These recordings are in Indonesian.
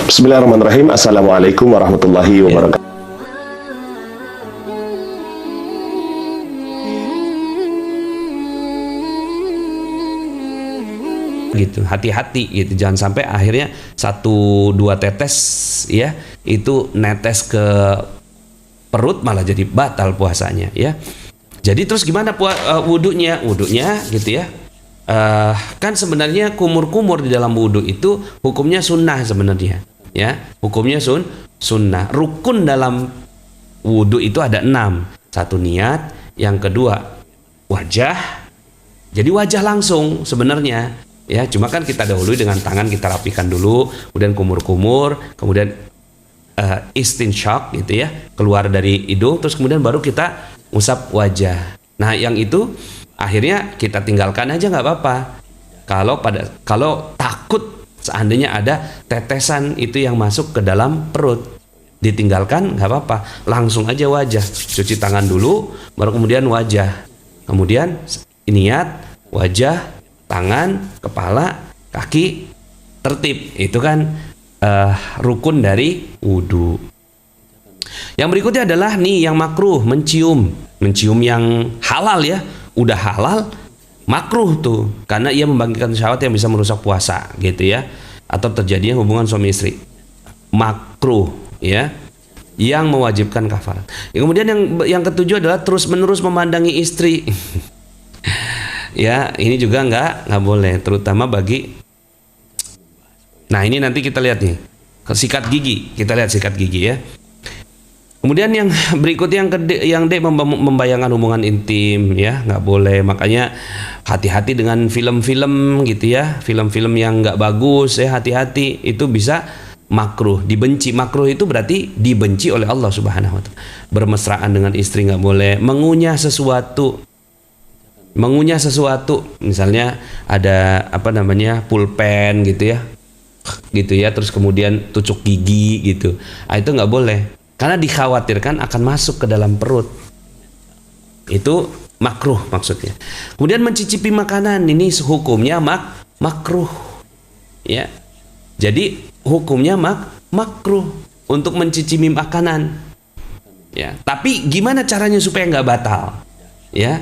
Bismillahirrahmanirrahim. Assalamualaikum warahmatullahi wabarakatuh. Gitu, hati-hati gitu, jangan sampai akhirnya 1-2 tetes ya itu netes ke perut malah jadi batal puasanya ya. Jadi terus gimana wudhunya gitu ya. Kan sebenarnya kumur-kumur di dalam wudhu itu hukumnya sunnah sebenarnya ya, hukumnya sunnah. Rukun dalam wudhu itu ada 6. Satu niat, yang kedua wajah. Jadi wajah langsung sebenarnya ya, cuma kan kita dahului dengan tangan kita rapikan dulu, kemudian kumur-kumur, kemudian istinsyak gitu ya, keluar dari hidung, terus kemudian baru kita usap wajah. Nah yang itu akhirnya kita tinggalkan aja nggak apa-apa. Kalau takut seandainya ada tetesan itu yang masuk ke dalam perut, ditinggalkan nggak apa-apa, langsung aja wajah, cuci tangan dulu, baru kemudian wajah, kemudian niat, wajah, tangan, kepala, kaki, tertib. Itu kan rukun dari wudhu. Yang berikutnya adalah nih yang makruh, mencium yang halal ya, udah halal makruh tuh, karena ia membangkitkan syahwat yang bisa merusak puasa gitu ya, atau terjadinya hubungan suami istri, makruh ya, yang mewajibkan kafarat. Kemudian yang ketujuh adalah terus menerus memandangi istri. Ya, ini juga nggak boleh, terutama bagi. Nah, ini nanti kita lihat nih, sikat gigi. Kita lihat sikat gigi ya. Kemudian yang berikutnya yang D, membayangkan hubungan intim ya, nggak boleh. Makanya hati-hati dengan film-film gitu ya, film-film yang nggak bagus ya, hati-hati, itu bisa makruh, dibenci. Makruh itu berarti dibenci oleh Allah Subhanahu wa Ta'ala. Bermesraan dengan istri nggak boleh, mengunyah sesuatu, misalnya ada pulpen gitu ya, terus kemudian tusuk gigi gitu, itu nggak boleh, karena dikhawatirkan akan masuk ke dalam perut. Itu makruh maksudnya. Kemudian mencicipi makanan, ini hukumnya makruh ya, jadi hukumnya makruh untuk mencicipi makanan ya. Tapi gimana caranya supaya nggak batal ya?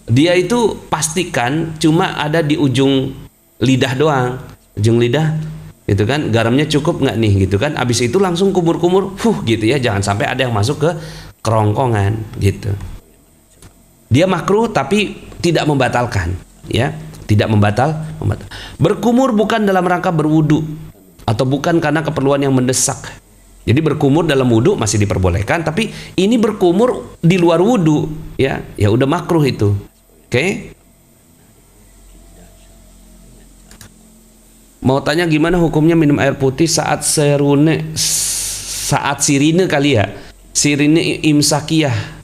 Dia itu pastikan cuma ada di ujung lidah doang, ujung lidah gitu kan, garamnya cukup nggak nih gitu kan. Abis itu langsung kumur-kumur gitu ya, jangan sampai ada yang masuk ke kerongkongan gitu. Dia makruh tapi tidak membatalkan ya, tidak membatal. Berkumur bukan dalam rangka berwudu atau bukan karena keperluan yang mendesak. Jadi berkumur dalam wudhu masih diperbolehkan, tapi ini berkumur di luar wudhu ya udah makruh itu. Oke. Mau tanya gimana hukumnya minum air putih saat sirine kali ya, sirine imsakiyah.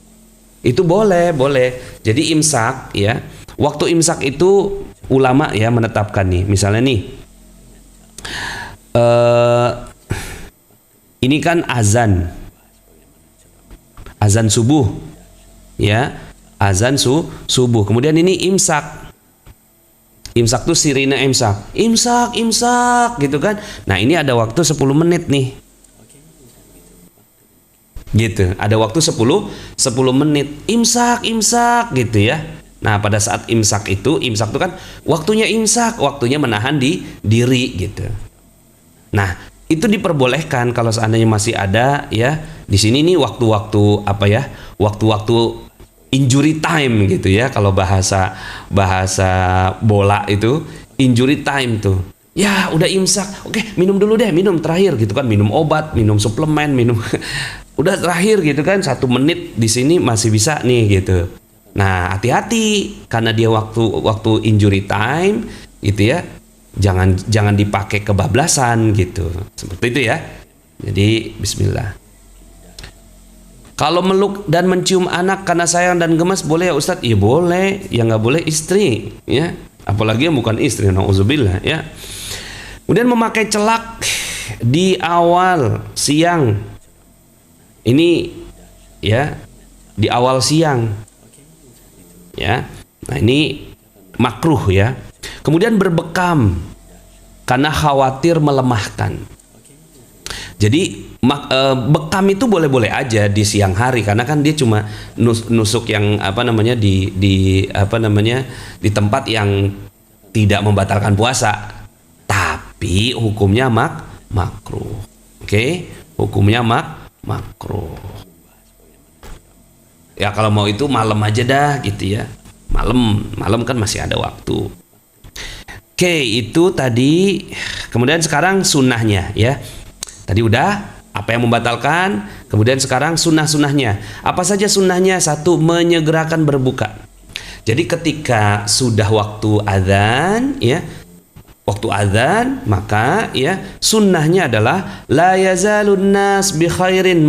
Itu boleh. Jadi imsak ya, waktu imsak itu ulama ya menetapkan nih, misalnya nih ini kan azan subuh ya, azan subuh, kemudian ini imsak tuh sirine imsak gitu kan. Nah ini ada waktu 10 menit nih gitu, ada waktu 10 menit imsak gitu ya. Nah pada saat imsak tuh kan waktunya waktunya menahan diri gitu. Nah itu diperbolehkan kalau seandainya masih ada ya di sini nih waktu-waktu injury time gitu ya, kalau bahasa bola itu injury time tuh ya, udah imsak, oke minum dulu deh, minum terakhir gitu kan, minum obat, minum suplemen, minum udah terakhir gitu kan, 1 menit di sini masih bisa nih gitu. Nah hati-hati karena dia waktu injury time gitu ya, jangan dipakai kebablasan gitu, seperti itu ya. Jadi bismillah. Kalau meluk dan mencium anak karena sayang dan gemas boleh ya Ustadz? Iya boleh, yang nggak boleh istri ya, apalagi yang bukan istri, nauzubillah ya. Kemudian memakai celak di awal siang, ini ya di awal siang ya, nah ini makruh ya. Kemudian berbekam karena khawatir melemahkan Jadi bekam itu boleh-boleh aja di siang hari karena kan dia cuma nusuk yang apa namanya di apa namanya di tempat yang tidak membatalkan puasa. Tapi hukumnya makruh. Oke? Hukumnya makruh. Ya kalau mau itu malam aja dah gitu ya. Malam kan masih ada waktu. Oke, itu tadi. Kemudian sekarang sunnahnya ya. Tadi udah apa yang membatalkan, kemudian sekarang sunnah-sunnahnya. Apa saja sunnahnya? Satu, menyegerakan berbuka. Jadi ketika sudah waktu azan ya, waktu azan maka ya sunnahnya adalah la yazalun nas bi khairin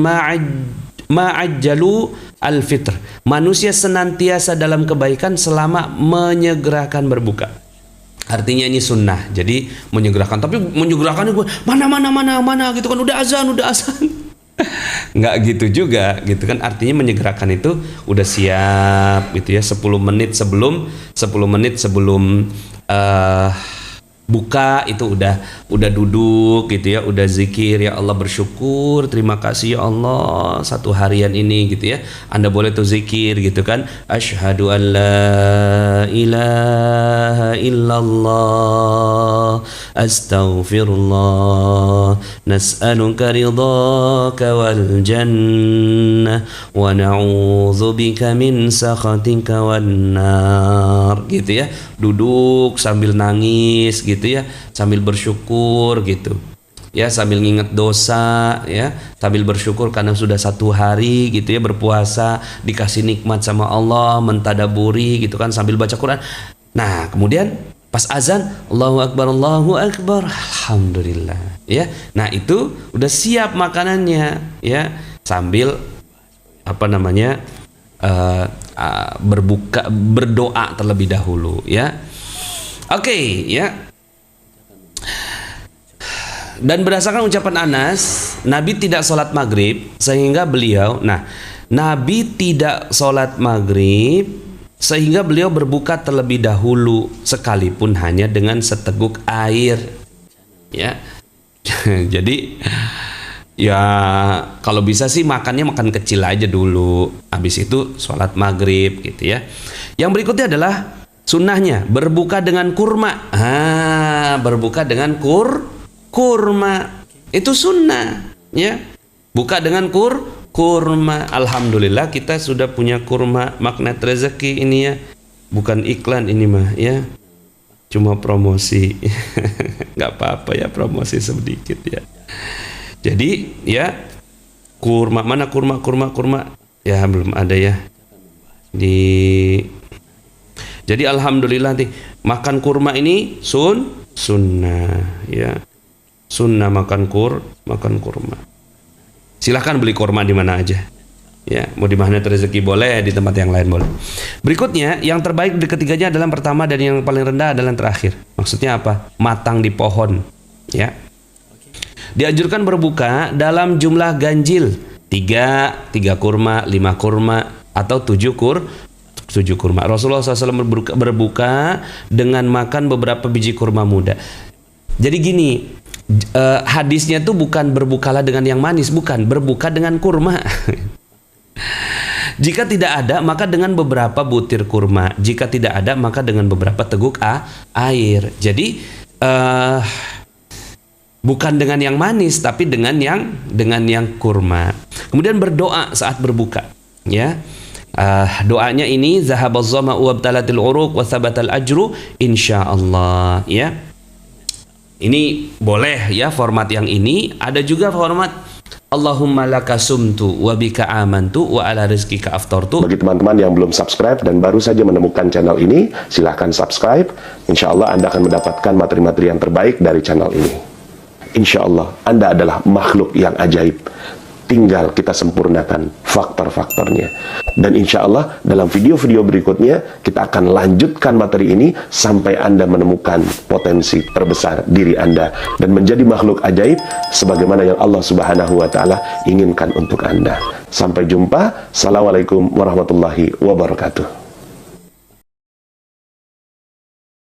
ma'ajjalu al-fitr. Manusia senantiasa dalam kebaikan selama menyegerakan berbuka. Artinya ini sunnah. Jadi menyegerakan, tapi menyegerakan gue mana gitu kan, udah azan. Nggak gitu juga gitu kan. Artinya menyegerakan itu udah siap gitu ya, 10 menit sebelum buka itu udah duduk gitu ya, udah zikir, ya Allah bersyukur, terima kasih ya Allah satu harian ini gitu ya. Anda boleh tuh zikir gitu kan, asyhadu an la ilaha illallah astaghfirullah nas'aluka ridhaka wal jannah wa na'udzubika min sakhatika wan nar gitu ya. Duduk sambil nangis gitu ya, sambil bersyukur gitu ya, sambil nginget dosa ya, sambil bersyukur karena sudah satu hari gitu ya berpuasa, dikasih nikmat sama Allah, mentadaburi gitu kan, sambil baca Quran. Nah kemudian pas azan Allahu Akbar, alhamdulillah ya. Nah itu udah siap makanannya ya, sambil apa namanya berdoa terlebih dahulu ya. Oke ya. Dan berdasarkan ucapan Anas, Nabi tidak sholat maghrib sehingga beliau, Nabi tidak sholat maghrib sehingga beliau berbuka terlebih dahulu sekalipun hanya dengan seteguk air ya. Jadi ya kalau bisa sih makannya makan kecil aja dulu, habis itu sholat maghrib gitu ya. Yang berikutnya adalah sunnahnya berbuka dengan kurma. Berbuka dengan kurma itu sunnah ya. Buka dengan kurma. Alhamdulillah kita sudah punya kurma, magnet rezeki ini ya. Bukan iklan ini mah ya, cuma promosi. Nggak apa-apa ya, promosi sedikit ya. Jadi ya kurma, mana kurma ya, belum ada ya jadi alhamdulillah nih makan kurma ini sunnah ya, sunnah makan kurma. Silahkan beli kurma di mana aja ya, mau di magnet rezeki boleh, di tempat yang lain boleh. Berikutnya yang terbaik di ketiganya adalah yang pertama, dan yang paling rendah adalah yang terakhir. Maksudnya apa? Matang di pohon ya. Dianjurkan berbuka dalam jumlah ganjil 3 kurma, 5 kurma atau 7 kurma. Rasulullah SAW berbuka dengan makan beberapa biji kurma muda. Jadi gini, hadisnya tuh bukan berbukalah dengan yang manis, bukan, berbuka dengan kurma. Jika tidak ada maka dengan beberapa butir kurma, jika tidak ada maka dengan beberapa teguk air. Jadi bukan dengan yang manis tapi dengan yang kurma. Kemudian berdoa saat berbuka ya. Doanya ini zahabaz zama'u wabtalatil uruq wa thabatal ajru insyaallah ya. Ini boleh ya format yang ini. Ada juga format Allahumma laka sumtu wa bika amantu wa ala rizqika aftartu. Bagi teman-teman yang belum subscribe dan baru saja menemukan channel ini, silahkan subscribe. Insya Allah Anda akan mendapatkan materi-materi yang terbaik dari channel ini. Insya Allah Anda adalah makhluk yang ajaib. Tinggal kita sempurnakan faktor-faktornya. Dan insya Allah dalam video-video berikutnya kita akan lanjutkan materi ini sampai Anda menemukan potensi terbesar diri Anda dan menjadi makhluk ajaib sebagaimana yang Allah Subhanahu wa Ta'ala inginkan untuk Anda. Sampai jumpa. Assalamualaikum warahmatullahi wabarakatuh.